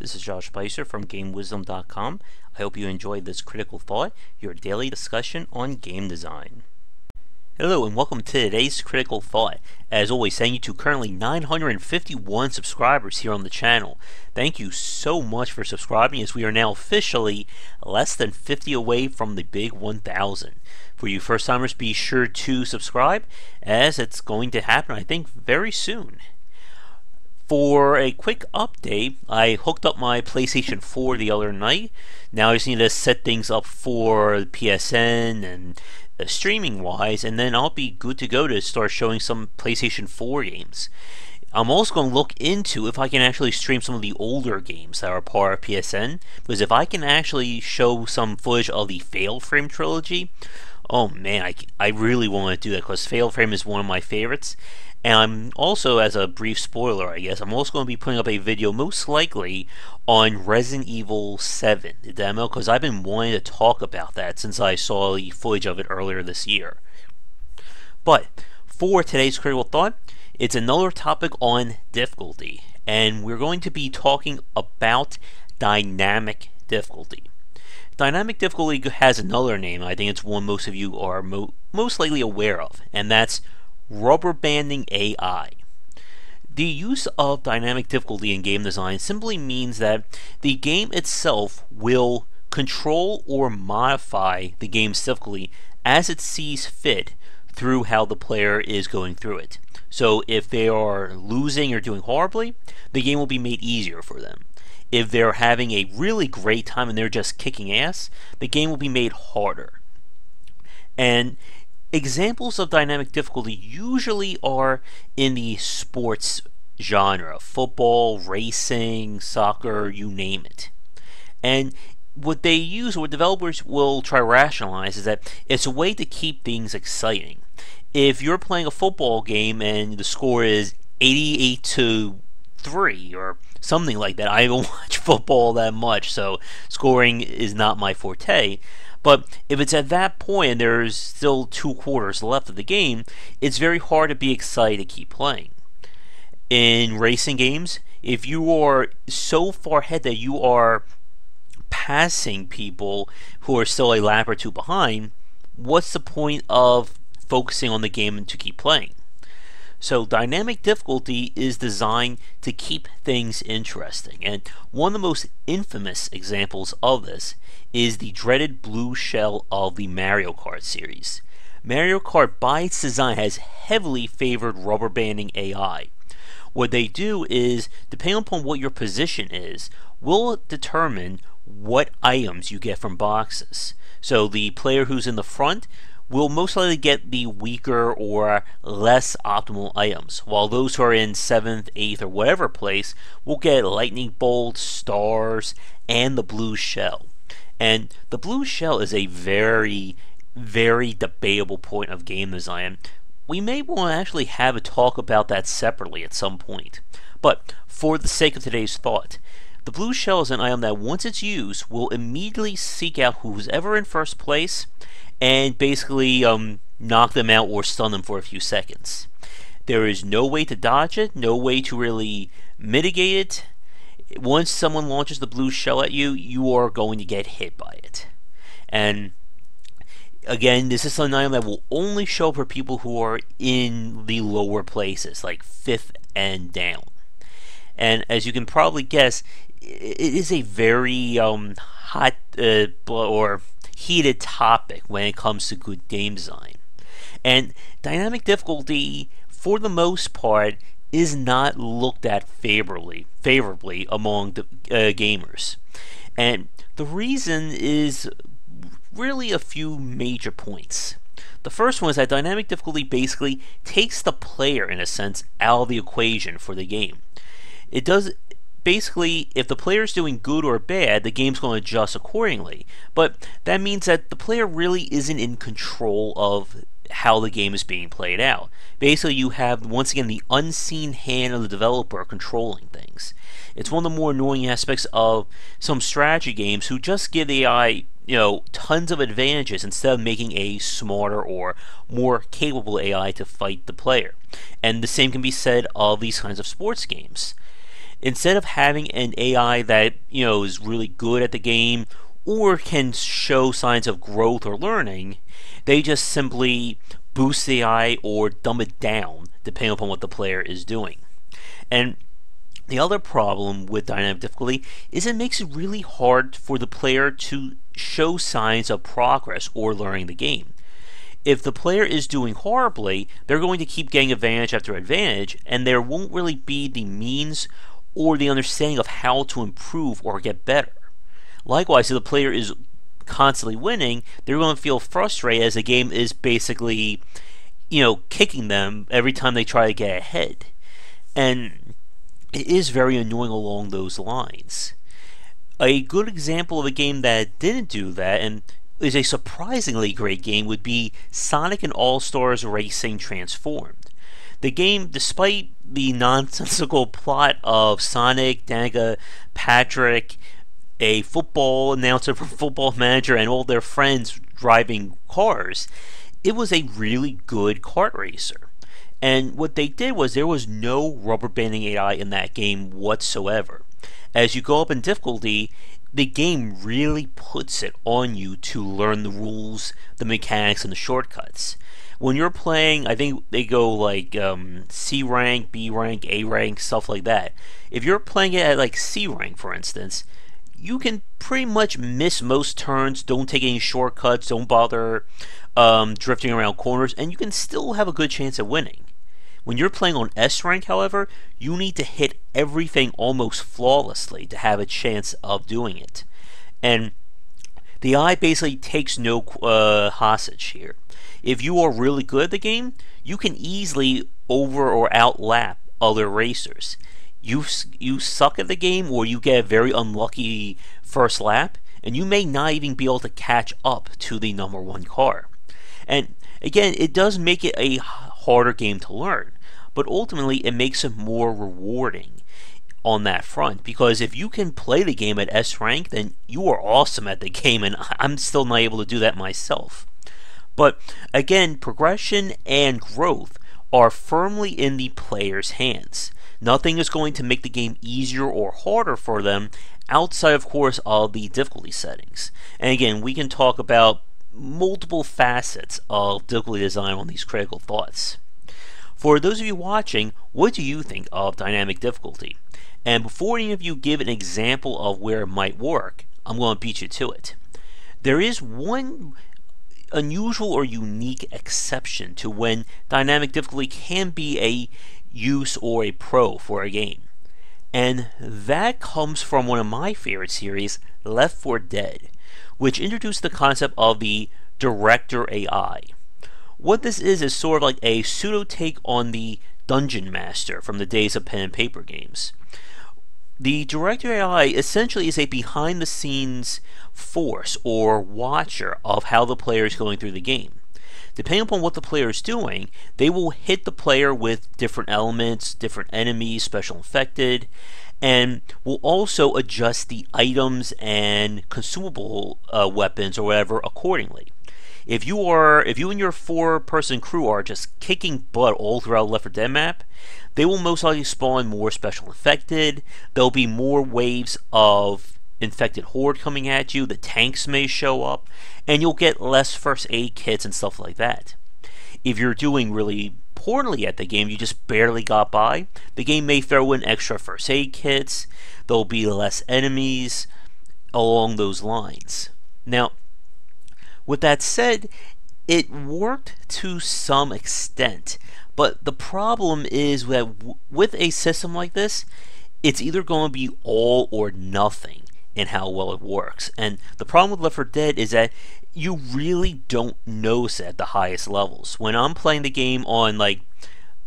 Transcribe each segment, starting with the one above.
This is Josh Bycer from GameWisdom.com. I hope you enjoyed this Critical Thought, your daily discussion on game design. Hello and welcome to today's Critical Thought. As always, thank you to currently 951 subscribers here on the channel. Thank you so much for subscribing, as we are now officially less than 50 away from the big 1,000. For you first timers, be sure to subscribe, as it's going to happen, I think, very soon. For a quick update, I hooked up my PlayStation 4 the other night. Now I just need to set things up for PSN and streaming wise, and then I'll be good to go to start showing some PlayStation 4 games. I'm also going to look into if I can actually stream some of the older games that are part of PSN, because if I can actually show some footage of the Fatal Frame trilogy, oh man, I really want to do that, because Fatal Frame is one of my favorites. And I'm also, as a brief spoiler I guess, I'm also going to be putting up a video most likely on Resident Evil 7, the demo, because I've been wanting to talk about that since I saw the footage of it earlier this year. But for today's Critical Thought, it's another topic on difficulty, and we're going to be talking about dynamic difficulty. Dynamic difficulty has another name. I think it's one most of you are most likely aware of, and that's rubber banding AI. The use of dynamic difficulty in game design simply means that the game itself will control or modify the game's difficulty as it sees fit through how the player is going through it. So if they are losing or doing horribly, the game will be made easier for them. If they're having a really great time and they're just kicking ass, the game will be made harder. And examples of dynamic difficulty usually are in the sports genre: football, racing, soccer, you name it. And what they use, what developers will try to rationalize, is that it's a way to keep things exciting. If you're playing a football game and the score is 88-3 or something like that, I don't watch football that much, so scoring is not my forte. But if it's at that point and there's still 2 quarters left of the game, it's very hard to be excited to keep playing. In racing games, if you are so far ahead that you are passing people who are still a lap or two behind, what's the point of focusing on the game to keep playing? So dynamic difficulty is designed to keep things interesting, and one of the most infamous examples of this is the dreaded blue shell of the Mario Kart series. Mario Kart, by its design, has heavily favored rubber banding AI. What they do is, depending upon what your position is, will determine what items you get from boxes. So the player who's in the front will most likely get the weaker or less optimal items, while those who are in 7th, 8th, or whatever place will get lightning bolts, stars, and the blue shell. And the blue shell is a very, very debatable point of game design. We may want to actually have a talk about that separately at some point. But for the sake of today's thought, the blue shell is an item that once it's used will immediately seek out who's ever in first place and basically knock them out or stun them for a few seconds. There is no way to dodge it, no way to really mitigate it. Once someone launches the blue shell at you, you are going to get hit by it. And again, this is an item that will only show for people who are in the lower places, like 5th and down. And as you can probably guess, it is a very hot or heated topic when it comes to good game design. And dynamic difficulty, for the most part, is not looked at favorably among the gamers. And the reason is really a few major points. The first one is that dynamic difficulty basically takes the player, in a sense, out of the equation for the game. It does basically, if the player is doing good or bad, the game's going to adjust accordingly. But that means that the player really isn't in control of how the game is being played out. Basically, you have, once again, the unseen hand of the developer controlling things. It's one of the more annoying aspects of some strategy games who just give the AI, tons of advantages instead of making a smarter or more capable AI to fight the player. And the same can be said of these kinds of sports games. Instead of having an AI that is really good at the game or can show signs of growth or learning, they just simply boost the AI or dumb it down depending upon what the player is doing. And the other problem with dynamic difficulty is it makes it really hard for the player to show signs of progress or learning the game. If the player is doing horribly, they're going to keep getting advantage after advantage, and there won't really be the means or the understanding of how to improve or get better. Likewise, if the player is constantly winning, they're going to feel frustrated as the game is basically, kicking them every time they try to get ahead. And it is very annoying along those lines. A good example of a game that didn't do that, and is a surprisingly great game, would be Sonic and All-Stars Racing Transformed. The game, despite the nonsensical plot of Sonic, Danica, Patrick, a football announcer from Football Manager, and all their friends driving cars, it was a really good kart racer. And what they did was there was no rubber banding AI in that game whatsoever. As you go up in difficulty, the game really puts it on you to learn the rules, the mechanics, and the shortcuts. When you're playing, I think they go like C rank, B rank, A rank, stuff like that. If you're playing it at like C rank, for instance, you can pretty much miss most turns, don't take any shortcuts, don't bother drifting around corners, and you can still have a good chance at winning. When you're playing on S rank, however, you need to hit everything almost flawlessly to have a chance of doing it. And the AI basically takes no hostage here. If you are really good at the game, you can easily over or outlap other racers. You suck at the game, or you get a very unlucky first lap, and you may not even be able to catch up to the number one car. And again, it does make it a harder game to learn, but ultimately it makes it more rewarding on that front, because if you can play the game at S rank, then you are awesome at the game, and I'm still not able to do that myself. But again, progression and growth are firmly in the player's hands. Nothing is going to make the game easier or harder for them outside, of course, of the difficulty settings. And again, we can talk about multiple facets of difficulty design on these critical thoughts. For those of you watching, what do you think of dynamic difficulty? And before any of you give an example of where it might work, I'm going to beat you to it. There is one unusual or unique exception to when dynamic difficulty can be a use or a pro for a game. And that comes from one of my favorite series, Left 4 Dead, which introduced the concept of the Director AI. What this is sort of like a pseudo take on the Dungeon Master from the days of pen and paper games. The Director AI essentially is a behind-the-scenes force or watcher of how the player is going through the game. Depending upon what the player is doing, they will hit the player with different elements, different enemies, special infected, and will also adjust the items and consumable weapons or whatever accordingly. If you and your 4-person crew are just kicking butt all throughout Left 4 Dead map, they will most likely spawn more special infected. There'll be more waves of infected horde coming at you. The tanks may show up, and you'll get less first aid kits and stuff like that. If you're doing really poorly at the game, you just barely got by, the game may throw in extra first aid kits. There'll be less enemies along those lines. Now, with that said, it worked to some extent, but the problem is that with a system like this, it's either going to be all or nothing in how well it works. And the problem with Left 4 Dead is that you really don't notice it at the highest levels. When I'm playing the game on like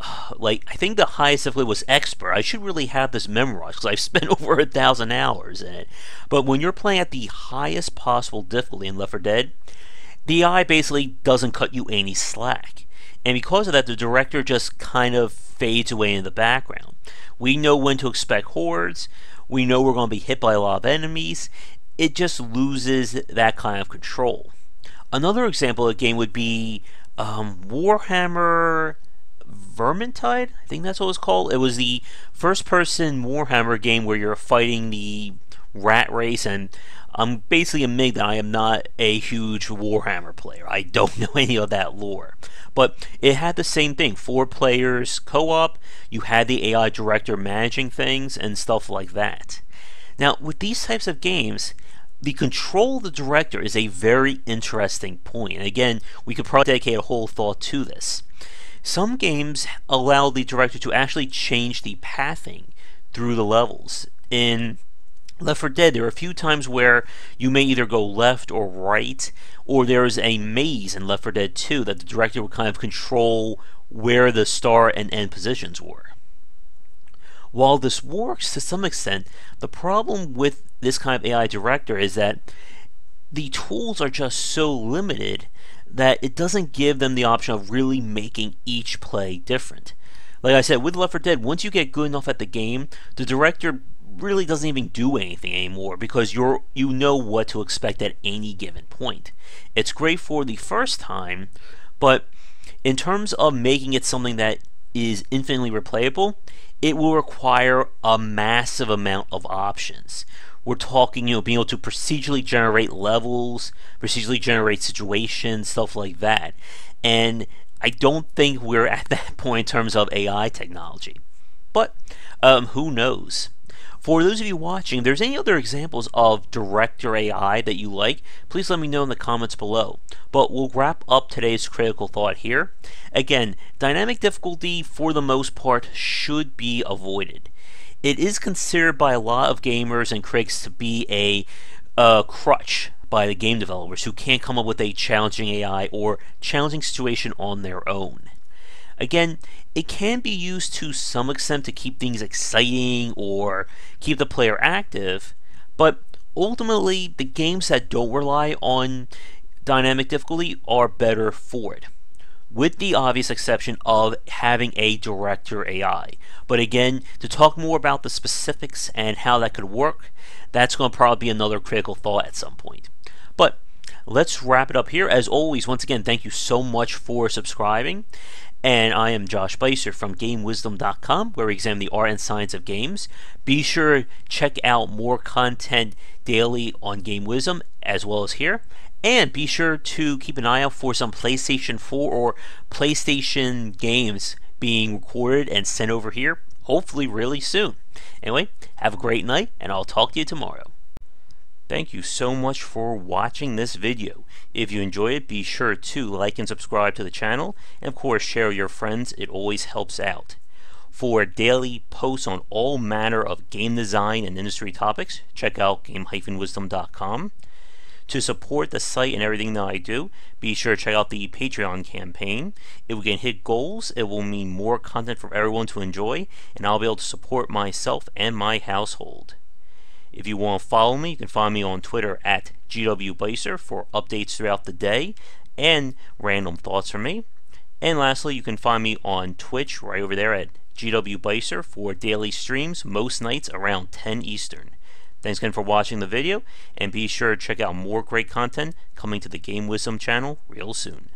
I think the highest difficulty was expert. I should really have this memorized because I've spent over 1,000 hours in it. But when you're playing at the highest possible difficulty in Left 4 Dead, the AI basically doesn't cut you any slack. And because of that, the director just kind of fades away in the background. We know when to expect hordes. We know we're going to be hit by a lot of enemies. It just loses that kind of control. Another example of the game would be Warhammer Vermintide, I think that's what it was called. It was the first-person Warhammer game where you're fighting the rat race, and I'm basically admitting that I am not a huge Warhammer player. I don't know any of that lore. But it had the same thing. 4 players co-op, you had the AI director managing things and stuff like that. Now, with these types of games, the control of the director is a very interesting point. And again, we could probably dedicate a whole thought to this. Some games allow the director to actually change the pathing through the levels. In Left 4 Dead, there are a few times where you may either go left or right, or there is a maze in Left 4 Dead 2 that the director would kind of control where the start and end positions were. While this works to some extent, the problem with this kind of AI director is that the tools are just so limited that it doesn't give them the option of really making each play different. Like I said, with Left 4 Dead, once you get good enough at the game, the director really doesn't even do anything anymore because you know what to expect at any given point. It's great for the first time, but in terms of making it something that is infinitely replayable, it will require a massive amount of options. We're talking, being able to procedurally generate levels, procedurally generate situations, stuff like that. And I don't think we're at that point in terms of AI technology. But who knows? For those of you watching, if there's any other examples of director AI that you like, please let me know in the comments below. But we'll wrap up today's critical thought here. Again, dynamic difficulty for the most part should be avoided. It is considered by a lot of gamers and critics to be a crutch by the game developers who can't come up with a challenging AI or challenging situation on their own. Again, it can be used to some extent to keep things exciting or keep the player active, but ultimately the games that don't rely on dynamic difficulty are better for it, with the obvious exception of having a director AI. But again, to talk more about the specifics and how that could work, that's going to probably be another critical thought at some point. But let's wrap it up here. As always, once again, thank you so much for subscribing. And I am Josh Bycer from GameWisdom.com, where we examine the art and science of games. Be sure to check out more content daily on Game Wisdom as well as here. And be sure to keep an eye out for some PlayStation 4 or PlayStation games being recorded and sent over here, hopefully really soon. Anyway, have a great night, and I'll talk to you tomorrow. Thank you so much for watching this video. If you enjoyed it, be sure to like and subscribe to the channel, and of course share with your friends. It always helps out. For daily posts on all manner of game design and industry topics, check out game-wisdom.com. To support the site and everything that I do, be sure to check out the Patreon campaign. If we can hit goals, it will mean more content for everyone to enjoy, and I'll be able to support myself and my household. If you want to follow me, you can find me on Twitter at GWBycer for updates throughout the day and random thoughts from me. And lastly, you can find me on Twitch right over there at GWBycer for daily streams most nights around 10 Eastern. Thanks again for watching the video, and be sure to check out more great content coming to the Game Wisdom channel real soon.